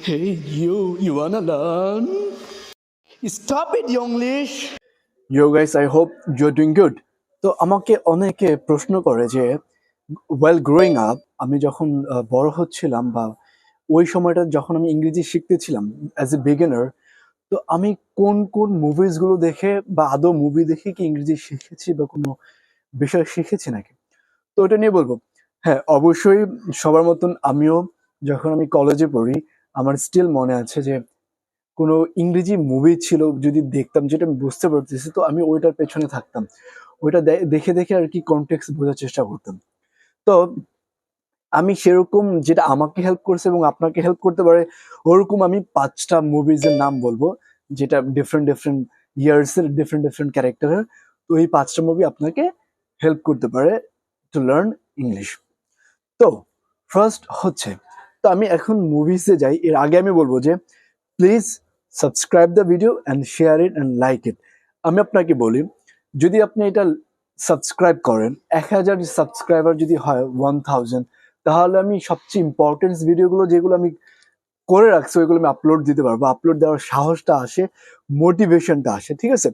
Hey, you wanna learn? Stop it, Yonglish! Yo guys, I hope you're doing good. তো আমাকে অনেকে প্রশ্ন করে যে ওয়েল গ্রোয়িং আপ আমি যখন বড় হচ্ছিলাম বা ওই সময়টা যখন আমি ইংরেজি শিখতেছিলাম অ্যাজ এ বিগিনার, তো আমি কোন কোন মুভিজ গুলো দেখে বা আদৌ মুভি দেখে কি ইংরেজি শিখেছি বা কোনো বিষয় শিখেছি নাকি, তো ওটা নিয়ে বলবো। হ্যাঁ, অবশ্যই সবার মতন আমিও যখন আমি কলেজে পড়ি আমার স্টিল মনে আছে যে কোনো ইংরেজি মুভি ছিল যদি দেখতাম যেটা আমি বুঝতে পারতেছি, তো আমি ওইটার পেছনে থাকতাম, ওইটা দেখে দেখে আর কি কনটেক্সট বোঝার চেষ্টা করতাম। তো আমি সেরকম যেটা আমাকে হেল্প করছে এবং আপনাকে হেল্প করতে পারে ওরকম আমি 5টা মুভিজের নাম বলবো, যেটা ডিফারেন্ট ডিফারেন্ট ইয়ার্স এর ডিফারেন্ট ডিফারেন্ট ক্যারেক্টারের। তো এই 5টা মুভি আপনাকে হেল্প করতে পারে টু লার্ন ইংলিশ। তো ফার্স্ট হচ্ছে, তো আমি এখন মুভিসে যাই এর আগে আমি বলবো যে please subscribe the video and share it and like ইট। আমি আপনাকে বলি, যদি আপনি এটা সাবস্ক্রাইব করেন, 1000 সাবস্ক্রাইবার যদি হয় 1000, তাহলে আমি সবচেয়ে ইম্পর্টেন্ট ভিডিওগুলো যেগুলো আমি করে রাখছি ওইগুলো আমি আপলোড দিতে পারবো, আপলোড দেওয়ার সাহসটা আসে, মোটিভেশনটা আসে, ঠিক আছে।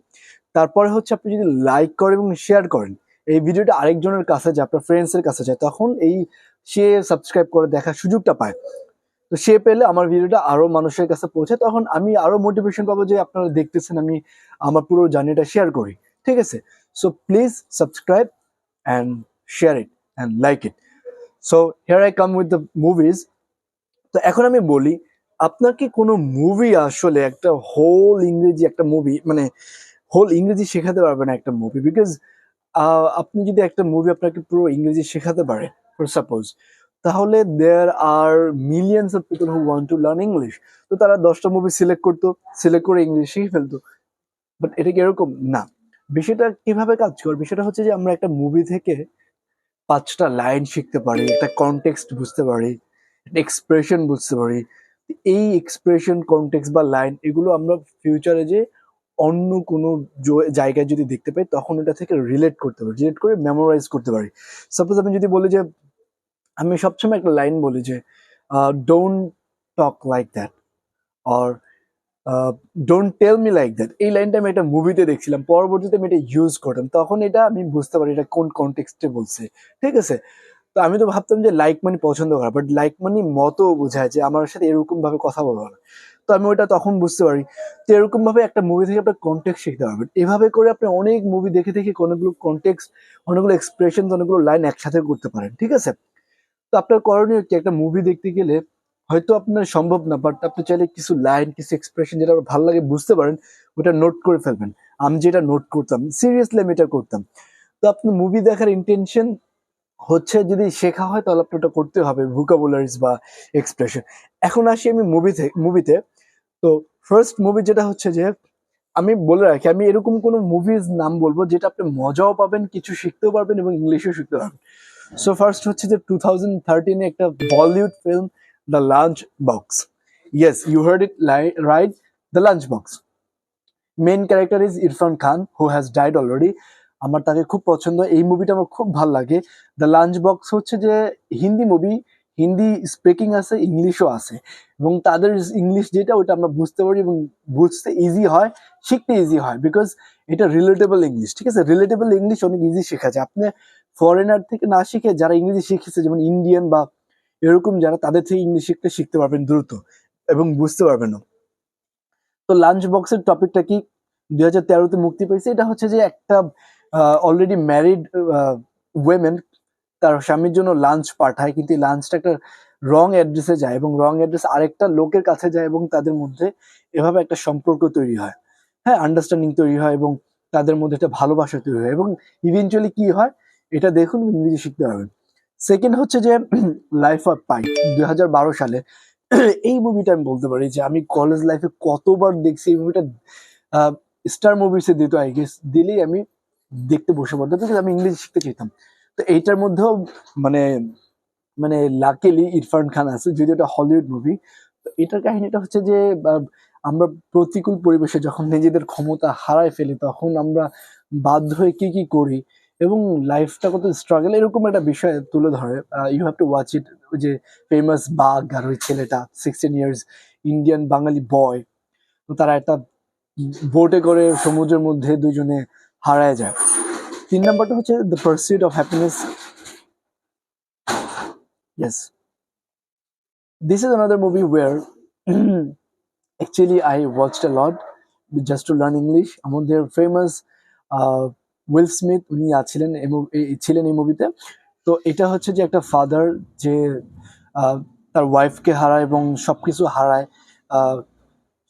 তারপরে হচ্ছে আপনি যদি লাইক করেন এবং শেয়ার করেন, এই ভিডিওটা আরেকজনের কাছে যায়, আপনার ফ্রেন্ডসের কাছে যায়, তখন এই সে সাবস্ক্রাইব করে দেখার সুযোগটা পায়। তো সে পেলে আমার ভিডিওটা আরো মানুষের কাছে পৌঁছে, তখন আমি আরো মোটিভেশন পাবো যে আপনারা দেখতেছেন আমি আমার পুরো জার্নিটা শেয়ার করি, ঠিক আছে। So please subscribe and share it and like it. So here I come with the movies. তো এখন আমি বলি, আপনার কি কোনো মুভি আসলে একটা হোল ইংরেজি একটা মুভি, মানে হোল ইংরেজি শেখাতে পারবে না একটা মুভি, বিকজ আপনি যদি একটা মুভি আপনাকে পুরো ইংরেজি শেখাতে পারে ফর সাপোজ, তাহলে there are millions of people who want to learn English. তো তারা 10টা মুভি সিলেক্ট করতো, সিলেক্ট করে ইংলিশ শিখে ফেলতো। বাট এটা কি এরকম না? বিষয়টা কিভাবে কাজ করে, বিষয়টা হচ্ছে যে আমরা একটা মুভি থেকে 5টা লাইন শিখতে পারি, একটা কনটেক্সট বুঝতে পারি, একটা এক্সপ্রেশন বুঝতে পারি। এই এক্সপ্রেশন, কনটেক্সট বা লাইন এগুলো আমরা ফিউচারে যে অন্য কোনো জায়গায় যদি দেখতে পাই তখন ওটা থেকে রিলেট করতে পারি, রিলেট করে মেমোরাইজ করতে পারি। সাপোজ আমি যদি বলি যে, আমি সবসময় একটা লাইন বলি যে don't talk like that, or don't tell me like that. এই লাইনটা আমি একটা মুভিতে দেখছিলাম, পরবর্তীতে আমি এটা ইউজ করতাম, তখন এটা আমি বুঝতে পারি এটা কোন কনটেক্সটে বলছে, ঠিক আছে। তো আমি তো ভাবতাম যে লাইক মানে পছন্দ করা, বাট লাইক মানে মতো বোঝায় যে আমার সাথে এরকম ভাবে কথা বলবো না। তো আমি ওটা তখন বুঝতে পারি। তো এরকম ভাবে একটা মুভি থেকে আপনার কনটেক্সট শিখতে পারবেন। এভাবে করে আপনি অনেক মুভি দেখে দেখে অনেকগুলো কনটেক্সট, অনেকগুলো এক্সপ্রেশন, অনেকগুলো লাইন একসাথে করতে পারেন, ঠিক আছে। তো আপনার করণীয় কি, একটা মুভি দেখতে গেলে হয়তো আপনার সম্ভব না, বাট আপনি চাইলে কিছু লাইন, কিছু এক্সপ্রেশন যেটা আপনার ভালো লাগে বুঝতে পারেন, ওটা নোট করে ফেলবেন। আমি যেটা নোট করতাম, সিরিয়াসলি আমি এটা করতাম। তো আপনি মুভি দেখার ইন্টেনশন হচ্ছে যদি শেখা হয় তাহলে আপনি ওটা করতে হবে, ভোকাবুলারিজ বা এক্সপ্রেশন। এখন আসি আমি মুভিতে। তো ফার্স্ট মুভি যেটা হচ্ছে যে, আমি বলে রাখি আমি এরকম কোনো মুভিজ নাম বলবো যেটা আপনি মজাও পাবেন, কিছু শিখতেও পারবেন এবং ইংলিশও শিখতে পারবেন। সো ফার্স্ট হচ্ছে যে 2013 একটা Bollywood film, the lunch box. Yes, you heard it right, the lunch box. Main character is Irrfan Khan, who has died already. আমার তাকে খুব পছন্দ, এই মুভিটা আমার খুব ভালো লাগে। দ্য লাঞ্চ বক্স হচ্ছে যে হিন্দি মুভি, হিন্দি স্পিকিং আছে, ইংলিশও আছে, এবং তাদের ইংলিশ যেটা ওটা আমরা বুঝতে পারি এবং বুঝতে ইজি হয়, শিখতে ইজি হয়, বিকজ এটা রিলেটেবল ইংলিশ, ঠিক আছে। রিলেটেবল ইংলিশ অনেক ইজি শেখা যায়, আপনি ফরেনার থেকে না শিখে যারা ইংরেজি শিখেছে, যেমন ইন্ডিয়ান বা এরকম যারা, তাদের থেকে ইংলিশ শিখতে পারবেন দ্রুত এবং বুঝতে পারবেন। তো লাঞ্চ বক্সের টপিকটা কি, 2013-তে মুক্তি পেয়েছে। এটা হচ্ছে যে একটা অলরেডি ম্যারিড ওয়েমেন তার স্বামীর জন্য লাঞ্চ পাঠায়, কিন্তু এই লাঞ্চটা একটা রং অ্যাড্রেসে যায় এবং রং অ্যাড্রেস আরেকটা লোকের কাছে যায় এবং তাদের মধ্যে এভাবে একটা সম্পর্ক তৈরি হয়, হ্যাঁ, আন্ডারস্ট্যান্ডিং তৈরি হয় এবং তাদের মধ্যে একটা ভালোবাসা তৈরি হয়, এবং ইভেনচুয়ালি কি হয় এটা দেখুন, ইংরেজি শিখতে পারবেন। সেকেন্ড হচ্ছে যে লাইফ অফ পাই, 2012 সালে। এই মুভিটা আমি বলতে পারি যে আমি কলেজ লাইফে কতবার দেখছি এই মুভিটা। স্টার মুভিসে দিত, আই গেস, দিলেই আমি দেখতে বসে পড়তাম, বিকজ আমি ইংরেজি শিখতে চাইতাম। তো এইটার মধ্যেও মানে মানে লাকিলি ইরফান খান আছে, যদি এটা হলিউড মুভি। তো এটার কাহিনীটা হচ্ছে যে আমরা প্রতিকূল পরিবেশে যখন নিজেদের ক্ষমতা হারায় ফেলি তখন আমরা বাধ্য হয়ে কি করি এবং লাইফটা কত স্ট্রাগল, এরকম একটা বিষয় তুলে ধরে। You have to watch it, ওই যে ফেমাস বাঘ আর ওই ছেলেটা 16 ইয়ার্স ইন্ডিয়ান বাঙালি বয়, তো তারা একটা বোটে করে সমুদ্রের মধ্যে দুজনে হারায় যায়। 3 নম্বরটা হচ্ছে the pursuit of happiness. Yes, this is another movie where actually I watched a lot just to learn English. আমাদের ফেমাস উইল স্মিথ উনি ছিলেন এই মুভিতে। তো এটা হচ্ছে যে একটা ফাদার যে তার ওয়াইফকে হারায় এবং সবকিছু হারায়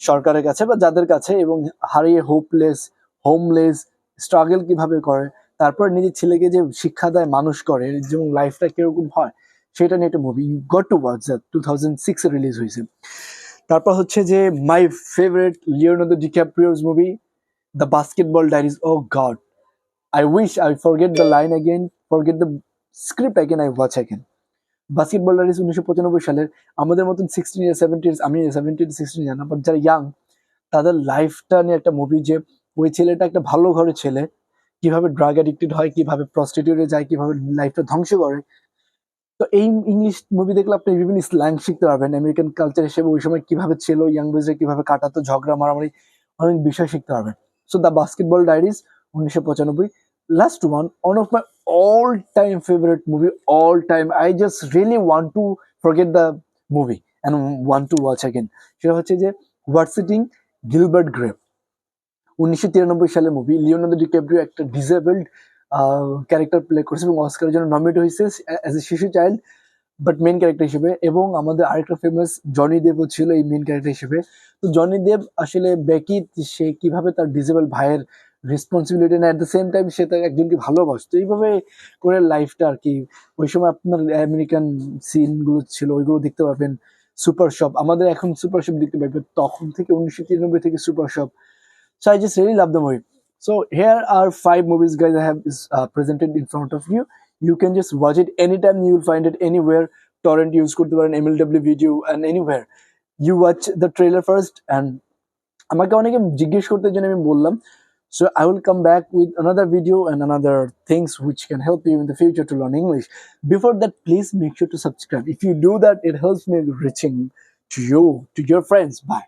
সরকারের কাছে বা যাদের কাছে, এবং হারিয়ে হোমলেস স্ট্রাগল কিভাবে করে, তারপর নিজের ছেলেকে যে শিক্ষা দেয়, মানুষ করে, যেমন লাইফটা কিরকম হয় সেটা নিয়ে একটা movie. You got to watch that, 2006 release হয়েছে। তারপর হচ্ছে যে মাই ফেভারিট লিওনার্দো ডিক্যাপ্রিওর movie the basketball diaries. Oh god, I wish I forget the line again, forget the script again, I watch again. Basketball diaries 1995 সালের। আমাদের মতন 16 ইয়ার 17 আমি 17-16 জানা, বাট যারা ইয়াং তাদের লাইফটা নিয়ে একটা মুভি, যে ওই ছেলেটা একটা ভালো ঘরের ছেলে কিভাবে ড্রাগ অ্যাডিক্টেড হয়, কিভাবে প্রস্টিটিউটে যায়, কিভাবে লাইফটা ধ্বংস করে। তো এই ইংলিশ মুভি দেখলে আপনি বিভিন্ন স্ল্যাং শিখতে পারবেন, আমেরিকান কালচার হিসেবে ওই সময় কিভাবে ছিল, ইয়াং বয়েজরা কিভাবে কাটাতো, ঝগড়া মারামারি, অনেক বিষয় শিখতে পারবেন। So the basketball diaries 1995। Last one of my all-time favorite movie, all time. I just really want to forget the movie and want to watch again. সেটা হচ্ছে যে হোয়াটস ইটিং গিলবার্ট গ্রেপ, 1993 সালের মুভি। লিওনার্দো ডিক্যাপ্রিও একটা disabled character play করেছে এবং অস্কারের জন্য nominate হয়েছে অ্যাজ এ শিশু চাইল্ড, বাট মেন ক্যারেক্টার হিসেবে। এবং আমাদের আরেকটা ফেমাস জনি দেবও ছিল এই মেন ক্যারেক্টার হিসেবে। তো জনি দেব আসলে বেকি, সে কিভাবে তার ডিসেবল ভাইয়ের রেসপন্সিবিলিটি নেয়, অ্যাট দ্য সেম টাইম সে তার একজনকে ভালোবাসতো, এইভাবে করে লাইফটা আর কি। ওই সময় আপনার আমেরিকান সিনগুলো ছিল, ওইগুলো দেখতে পারবেন। সুপার শপ, আমাদের এখন সুপার শপ দেখতে পারবেন, তখন থেকে 1993 থেকে super shop. So I just really love the movie. So here are 5 movies, guys, I have presented in front of you. You can just watch it anytime. You will find it anywhere. Torrent use করতে পারেন, MLW video, and anywhere. You watch the trailer first, and আমাকে অনেকে জিজ্ঞেস করতে জন্য আমি বললাম। So I will come back with another video and another things which can help you in the future to learn English. Before that, please make sure to subscribe. If you do that, it helps me reaching to you, to your friends. Bye.